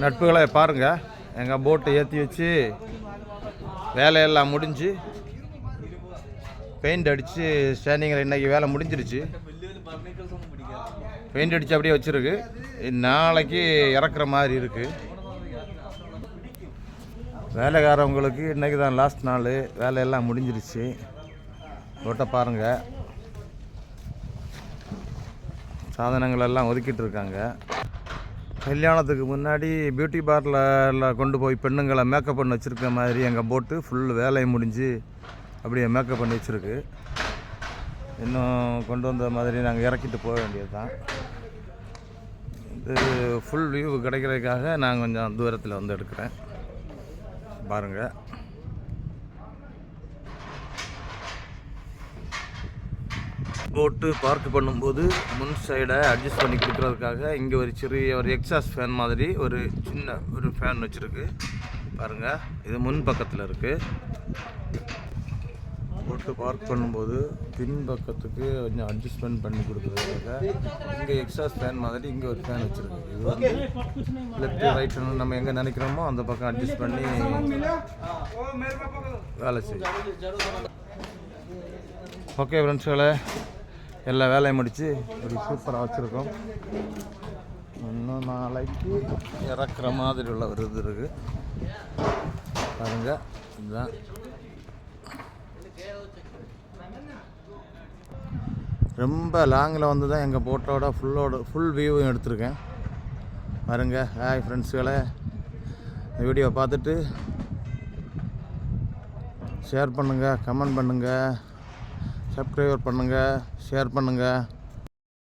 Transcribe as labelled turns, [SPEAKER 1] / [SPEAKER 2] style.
[SPEAKER 1] நட்புகளை பாருங்கள், எங்கள் போட்டை ஏற்றி வச்சு வேலையெல்லாம் முடிஞ்சு பெயிண்ட் அடித்து ஸ்டாண்டிங்கில் இன்றைக்கி வேலை முடிஞ்சிருச்சு. பெயிண்ட் அடித்து அப்படியே வச்சுருக்கு. நாளைக்கு இறக்குற மாதிரி இருக்குது. வேலைக்காரவங்களுக்கு இன்றைக்கி தான் லாஸ்ட் நாள், வேலையெல்லாம் முடிஞ்சிருச்சு. போட்டை பாருங்கள், சாதனங்கள் எல்லாம் ஒதுக்கிட்டு இருக்காங்க. கல்யாணத்துக்கு முன்னாடி பியூட்டி பார்லரில் கொண்டு போய் பெண்ணுங்களை மேக்கப் பண்ணி வச்சுருக்க மாதிரி எங்கள் போட்டு ஃபுல் வேலையை முடிஞ்சு அப்படியே மேக்கப் பண்ணி வச்சுருக்கு. இன்னும் கொண்டு வந்த மாதிரி நாங்கள் இறக்கிட்டு போக வேண்டியது தான். இது ஃபுல் வியூ கிடைக்கிறதுக்காக நான் கொஞ்சம் தூரத்தில் வந்து எடுக்கிறேன். பாருங்கள், போட்டு பார்க் பண்ணும்போது முன் சைடை அட்ஜஸ்ட் பண்ணி கொடுக்குறதுக்காக இங்கே ஒரு சிறிய ஒரு எக்ஸாஸ்ட் ஃபேன் மாதிரி ஒரு சின்ன ஒரு ஃபேன் வச்சுருக்கு. பாருங்கள், இது முன் பக்கத்தில் இருக்குது. போட்டு பார்க் பண்ணும்போது பின் பக்கத்துக்கு கொஞ்சம் அட்ஜஸ்ட்மெண்ட் பண்ணி கொடுக்குறதுக்காக இங்கே எக்ஸாஸ்ட் ஃபேன் மாதிரி இங்கே ஒரு ஃபேன் வச்சுருக்கு. இது வந்து லெஃப்ட் ரைட்டுன்னு நம்ம எங்கே நினைக்கிறோமோ அந்த பக்கம் அட்ஜஸ்ட் பண்ணி வேலை செய்யும். ஓகே ஃப்ரெண்ட்ஸ்களே, எல்லா வேலையும் முடித்து ஒரு சூப்பராக வச்சுருக்கோம். இன்னும் நாளைக்கு இறக்குற மாதிரி உள்ள ஒரு இது இருக்குது. பாருங்கள், இதுதான் ரொம்ப லாங்கில் வந்து தான் எங்கள் போட்டோட ஃபுல் வியூவும் எடுத்திருக்கேன். பாருங்க. ஹாய் ஃப்ரெண்ட்ஸுகளே, இந்த வீடியோவை பார்த்துட்டு ஷேர் பண்ணுங்கள், கமெண்ட் பண்ணுங்கள், சப்ஸ்கிரைபர் பண்ணுங்கள், ஷேர் பண்ணுங்கள்.